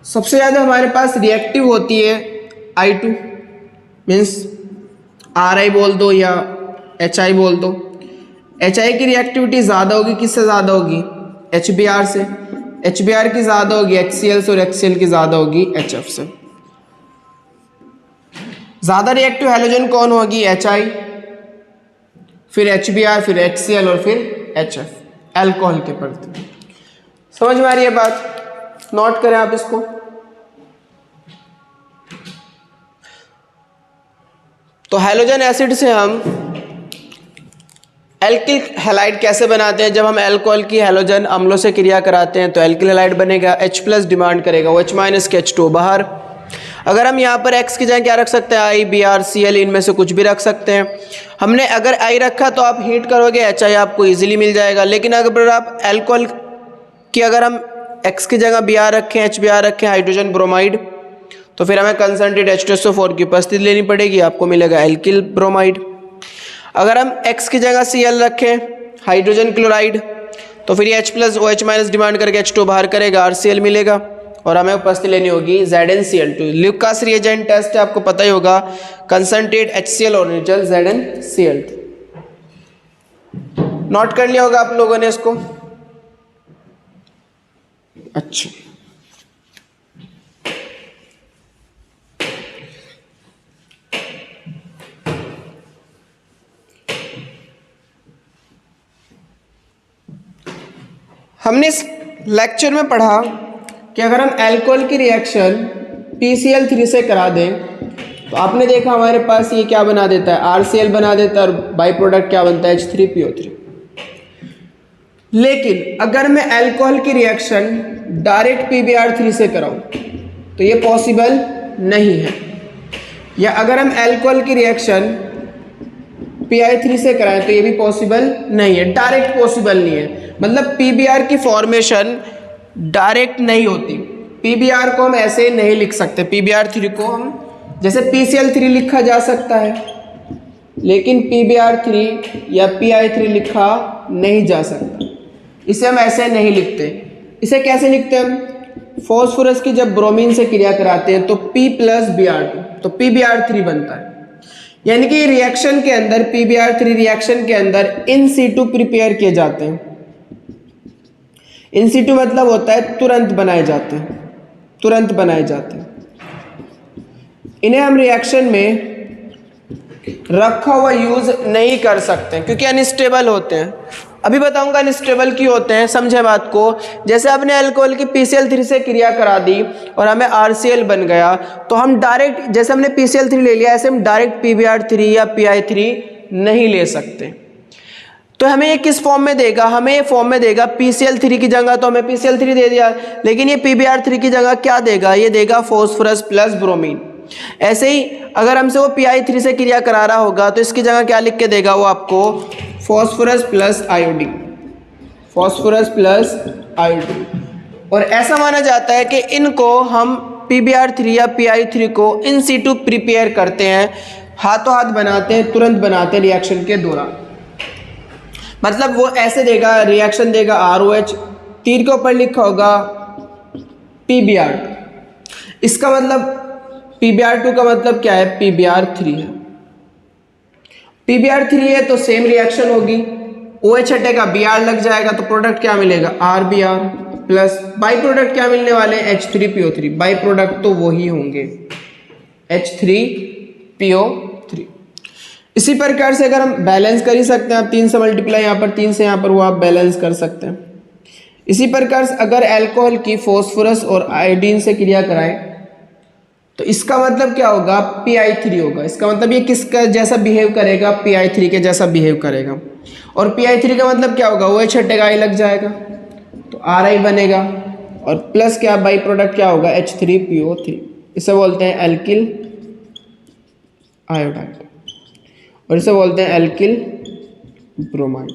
सबसे ज़्यादा हमारे पास रिएक्टिव होती है I2 मीन्स Ri बोल दो या HI बोल दो। HI की रिएक्टिविटी ज़्यादा होगी, किससे ज़्यादा होगी, HBr से। HBr की ज़्यादा होगी HCl से, और HCl की ज़्यादा होगी HF से। ज़्यादा रिएक्टिव हैलोजन कौन होगी, HI, फिर HBr, फिर HCl और फिर HF, अल्कोहल के प्रति। समझ में आ रही है बात, नोट करें आप इसको। तो हैलोजन एसिड से हम एल्किल हैलाइड कैसे बनाते हैं, जब हम अल्कोहल की हैलोजन अम्लों से क्रिया कराते हैं तो एल्किल हैलाइड बनेगा, H प्लस डिमांड करेगा, OH माइनस के, H2 बाहर। अगर हम यहाँ पर X की जगह क्या रख सकते हैं, I, Br, Cl, इनमें से कुछ भी रख सकते हैं। हमने अगर I रखा तो आप हीट करोगे HI आपको इजीली मिल जाएगा। लेकिन अगर आप अल्कोहल की अगर हम X की जगह Br रखें, HBr रखें, हाइड्रोजन ब्रोमाइड, तो फिर हमें कंसंट्रेट H2SO4 की उपस्थिति लेनी पड़ेगी, आपको मिलेगा एल्किल ब्रोमाइड। अगर हम X की जगह Cl रखें, हाइड्रोजन क्लोराइड, तो फिर ये H plus OH minus demand करके H2 बाहर करेगा, RCl मिलेगा, और हमें उपस्थिति लेनी होगी ZnCl2। ल्यूकास रिएजेंट टेस्ट आपको पता ही होगा, कंसंट्रेट HCl और निर्जल ZnCl2। नोट कर लिया होगा आप लोगों ने इसको। अच्छा, हमने इस लेक्चर में पढ़ा कि अगर हम अल्कोहल की रिएक्शन PCl3 से करा दें तो आपने देखा हमारे पास ये क्या बना देता है, RCl बना देता है, और बाई प्रोडक्ट क्या बनता है, H3PO3। लेकिन अगर मैं अल्कोहल की रिएक्शन डायरेक्ट PbR3 से कराऊं तो ये पॉसिबल नहीं है, या अगर हम अल्कोहल की रिएक्शन PI3 से कराएं तो ये भी पॉसिबल नहीं है, डायरेक्ट पॉसिबल नहीं है। मतलब PbR की फॉर्मेशन डायरेक्ट नहीं होती। PbR को हम ऐसे नहीं लिख सकते, PbR3 को हम जैसे PCl3 लिखा जा सकता है, लेकिन PbR3 या PI3 लिखा नहीं जा सकता। इसे हम ऐसे नहीं लिखते। इसे कैसे लिखते हैं हम, फॉस्फोरस की जब ब्रोमीन से क्रिया कराते हैं तो P प्लस Br2 तो PbR3 बनता है। यानी कि रिएक्शन के अंदर PbR3 रिएक्शन के अंदर इन सीटू प्रिपेयर किए जाते हैं। इन सीटू मतलब होता है तुरंत बनाए जाते हैं, तुरंत बनाए जाते हैं। इन्हें हम रिएक्शन में रखा हुआ यूज नहीं कर सकते क्योंकि अनस्टेबल होते हैं। अभी बताऊंगा अनस्टेबल क्यों होते हैं, समझे बात को। जैसे आपने अल्कोहल की PCl3 से क्रिया करा दी और हमें RCl बन गया, तो हम डायरेक्ट जैसे हमने PCl3 ले लिया ऐसे हम डायरेक्ट PbR3 या PI3 नहीं ले सकते। तो हमें ये किस फॉर्म में देगा, हमें ये फॉर्म में देगा PCl3 की जगह तो हमें PCl3 दे दिया, लेकिन ये PbR3 की जगह क्या देगा, ये देगा फॉस्फोरस प्लस ब्रोमीन। ऐसे ही अगर हमसे वो PI3 से क्रिया करा रहा होगा तो इसकी जगह क्या लिख के देगा वो आपको, phosphorus plus iodine, phosphorus plus iodine. और ऐसा माना जाता है कि इनको हम PbR3 या PI3 को इन सीटू प्रिपेयर करते हैं, हाथों हाथ बनाते हैं, तुरंत बनाते हैं रिएक्शन के दौरान। मतलब वो ऐसे देगा, रिएक्शन देगा ROH, तीर के ऊपर लिखा होगा PbR2। इसका मतलब PbR2 का मतलब क्या है, PbR3 है। PbR3 है तो सेम रिएक्शन होगी, OH हटेगा Br लग जाएगा तो प्रोडक्ट क्या मिलेगा, RBr प्लस बाई प्रोडक्ट क्या मिलने वाले हैं, H3PO3। बाई प्रोडक्ट तो वही होंगे H3PO3। इसी प्रकार से अगर हम बैलेंस कर ही सकते हैं, आप 3 से मल्टीप्लाई यहाँ पर 3 से यहाँ पर वो आप बैलेंस कर सकते हैं। इसी प्रकार से अगर अल्कोहल की फॉस्फोरस और आयोडीन से क्रिया कराएं तो इसका मतलब क्या होगा, PI3 होगा। इसका मतलब ये किसका जैसा बिहेव करेगा, PI3 के जैसा बिहेव करेगा। और PI3 का मतलब क्या होगा, OH हटेगा I लग जाएगा तो RI बनेगा, और प्लस क्या बाई प्रोडक्ट क्या होगा, H3PO3। इसे बोलते हैं एल्किल आयोडाइड और इसे बोलते हैं एल्किल ब्रोमाइड।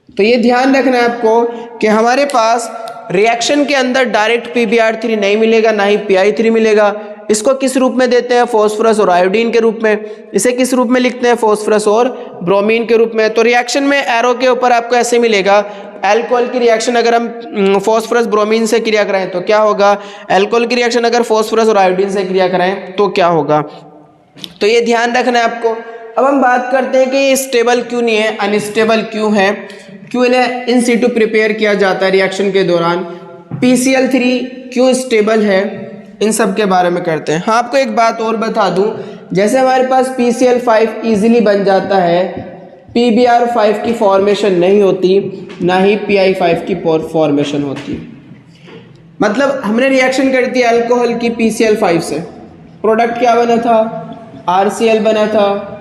तो ये ध्यान रखना है आपको कि हमारे पास रिएक्शन के अंदर डायरेक्ट PbR3 नहीं मिलेगा, ना ही PI3 मिलेगा। इसको किस रूप में देते हैं, फॉस्फोरस और आयोडीन के रूप में। इसे किस रूप में लिखते हैं, फॉस्फोरस और ब्रोमीन के रूप में। तो रिएक्शन में एरो के ऊपर आपको ऐसे मिलेगा, अल्कोहल की रिएक्शन अगर हम फॉस्फोरस ब्रोमीन से क्रिया कराएं तो क्या होगा, अल्कोहल की रिएक्शन अगर फॉस्फोरस और आयोडीन से क्रिया कराएं तो क्या होगा। तो ये ध्यान रखना है आपको। अब हम बात करते हैं कि ये स्टेबल क्यों नहीं है, अनस्टेबल क्यों है, क्यों इन्हें इन सीटू प्रिपेयर किया जाता है रिएक्शन के दौरान, PCl3 क्यों स्टेबल है, इन सब के बारे में करते हैं। हाँ, आपको एक बात और बता दूं, जैसे हमारे पास PCl5 इजीली बन जाता है, PbR5 की फॉर्मेशन नहीं होती, ना ही PI5 की फॉर्मेशन होती। मतलब हमने रिएक्शन कर दी अल्कोहल की PCl5 से, प्रोडक्ट क्या बना था, RCl बना था,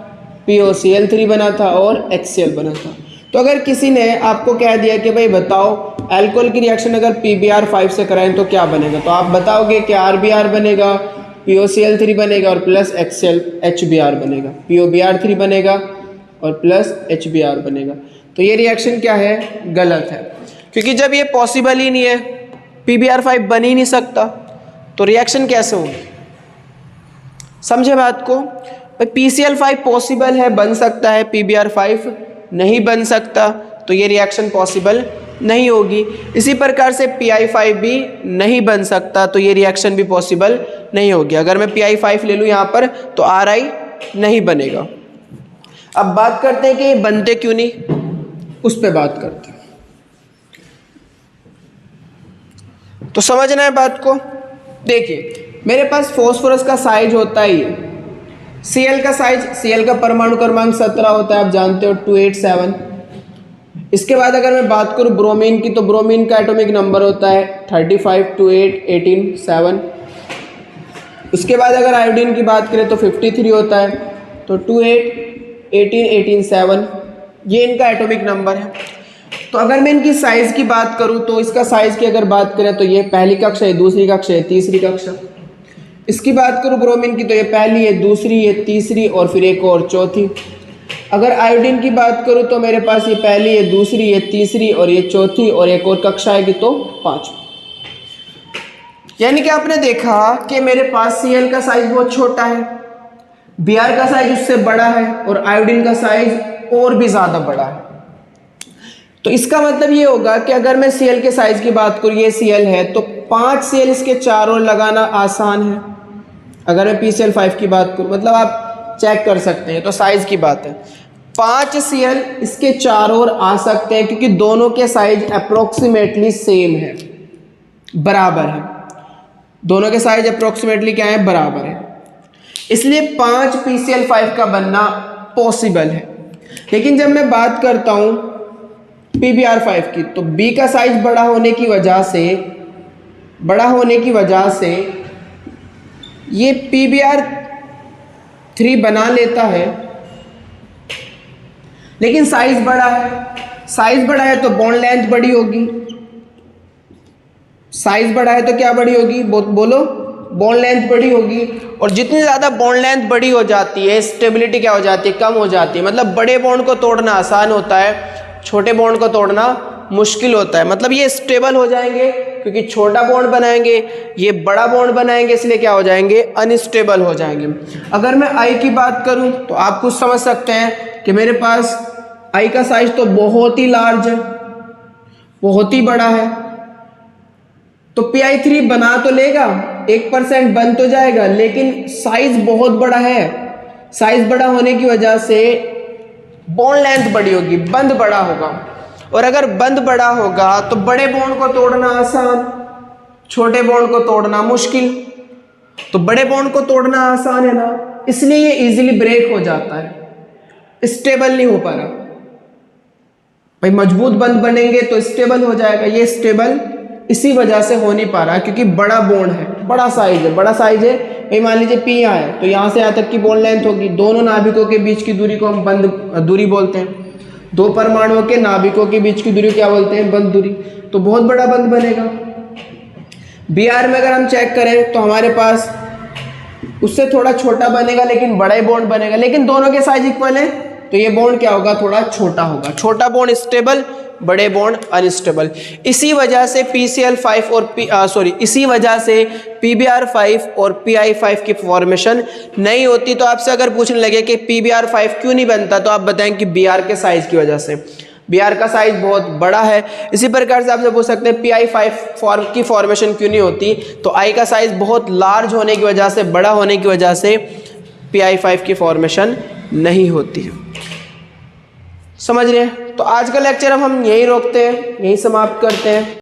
POCl3 बना था और HCl बना था। तो अगर किसी ने आपको कह दिया कि भाई बताओ अल्कोहल की रिएक्शन अगर PbR5 से कराएं तो क्या बनेगा, तो आप बताओगे कि RBr बनेगा, POCl3 बनेगा और प्लस HBr बनेगा, POBr3 बनेगा और प्लस HBr बनेगा। तो ये रिएक्शन क्या है, गलत है, क्योंकि जब ये पॉसिबल ही नहीं है, PbR5 बन ही नहीं सकता, तो रिएक्शन कैसे होगी। समझे बात को। PCl5 पॉसिबल है, बन सकता है, PbR5 नहीं बन सकता, तो ये रिएक्शन पॉसिबल नहीं होगी। इसी प्रकार से PI5 भी नहीं बन सकता, तो ये रिएक्शन भी पॉसिबल नहीं होगी। अगर मैं PI5 ले लूँ यहाँ पर तो RI नहीं बनेगा। अब बात करते हैं कि ये बनते क्यों नहीं, उस पर बात करते हैं। तो समझना है बात को। देखिए मेरे पास फॉस्फोरस का साइज होता है ये, Cl का साइज, Cl का परमाणु क्रमांक 17 होता है, आप जानते हो 287। इसके बाद अगर मैं बात करूं ब्रोमीन की, तो ब्रोमीन का एटॉमिक नंबर होता है 35, 28, 18, 7। उसके बाद अगर आयोडीन की बात करें तो 53 होता है, तो 2 8 18 18 7 ये इनका एटॉमिक नंबर है। तो अगर मैं इनकी साइज़ की बात करूं तो इसका साइज़ की अगर बात करें तो ये पहली कक्षा है, दूसरी कक्षा है, तीसरी कक्षा। इसकी बात करूं ब्रोमीन की तो ये पहली है, दूसरी है, तीसरी और फिर एक और चौथी। अगर आयोडीन की बात करूं तो मेरे पास ये पहली है, दूसरी है, तीसरी और ये चौथी और एक और कक्षा आएगी तो 5। यानी कि आपने देखा कि मेरे पास Cl का साइज बहुत छोटा है, Br का साइज उससे बड़ा है और आयोडीन का साइज और भी ज़्यादा बड़ा है। तो इसका मतलब ये होगा कि अगर मैं Cl के साइज की बात करूँ, ये Cl है तो 5 Cl इसके चारों ओर लगाना आसान है। अगर मैं PCl5 की बात करूँ, मतलब आप चेक कर सकते हैं, तो साइज की बात है 5 Cl इसके चारों ओर आ सकते हैं क्योंकि दोनों के साइज अप्रोक्सीमेटली सेम है, बराबर है। दोनों के साइज अप्रोक्सीमेटली क्या है, बराबर है। इसलिए 5 PCl5 का बनना पॉसिबल है। लेकिन जब मैं बात करता हूं PBr5 की, तो B का साइज बड़ा होने की वजह से ये PBr3 बना लेता है, लेकिन साइज बड़ा है। साइज बड़ा है तो बॉन्ड लेंथ बड़ी होगी। साइज बड़ा है तो क्या बड़ी होगी, बोलो, बॉन्ड लेंथ बड़ी होगी। और जितनी ज़्यादा बॉन्ड लेंथ बड़ी हो जाती है, स्टेबिलिटी क्या हो जाती है, कम हो जाती है। मतलब बड़े बॉन्ड को तोड़ना आसान होता है, छोटे बॉन्ड को तोड़ना मुश्किल होता है। मतलब ये स्टेबल हो जाएंगे क्योंकि छोटा बॉन्ड बनाएंगे, ये बड़ा बॉन्ड बनाएंगे, इसलिए क्या हो जाएंगे, अनस्टेबल हो जाएंगे। अगर मैं आई की बात करूं तो आप कुछ समझ सकते हैं कि मेरे पास आई का साइज तो बहुत ही लार्ज है, बहुत ही बड़ा है, तो Pi3 बना तो लेगा, 1% बन तो जाएगा, लेकिन साइज बहुत बड़ा है। साइज बड़ा होने की वजह से बॉन्ड लेंथ बड़ी होगी, बंध बड़ा होगा। और अगर बंध बड़ा होगा तो बड़े बॉन्ड को तोड़ना आसान, छोटे बॉन्ड को तोड़ना मुश्किल। तो बड़े बॉन्ड को तोड़ना आसान है ना, इसलिए ये इजीली ब्रेक हो जाता है, स्टेबल नहीं हो पा रहा। भाई मजबूत बंध बनेंगे तो स्टेबल हो जाएगा, ये स्टेबल इसी वजह से हो नहीं पा रहा क्योंकि बड़ा बॉन्ड है, बड़ा साइज है। भाई मान लीजिए P यहाँ है तो यहाँ से यहाँ तक की बॉन्ड लेंथ होगी। दोनों नाभिकों के बीच की दूरी को हम बंध दूरी बोलते हैं। 2 परमाणुओं के नाभिकों के बीच की दूरी क्या बोलते हैं, बंध दूरी। तो बहुत बड़ा बंध बनेगा। Br में अगर हम चेक करें तो हमारे पास उससे थोड़ा छोटा बनेगा लेकिन बड़ा ही बॉन्ड बनेगा, लेकिन दोनों के साइज इक्वल है तो ये बॉन्ड क्या होगा, थोड़ा छोटा होगा। छोटा बॉन्ड स्टेबल, बड़े बॉन्ड अनस्टेबल। इसी वजह से PCl5 और इसी वजह से PBr5 और Pi5 की फॉर्मेशन नहीं होती। तो आपसे अगर पूछने लगे कि PBr5 क्यों नहीं बनता, तो आप बताएं कि Br के साइज की वजह से। Br का साइज बहुत बड़ा है। इसी प्रकार से आपसे पूछ सकते हैं Pi5 की फॉर्मेशन क्यों नहीं होती, तो I का साइज बहुत लार्ज होने की वजह से, बड़ा होने की वजह से Pi5 की फॉर्मेशन नहीं होती है। समझ रहे हैं? तो आज का लेक्चर हम यहीं रोकते हैं, यहीं समाप्त करते हैं।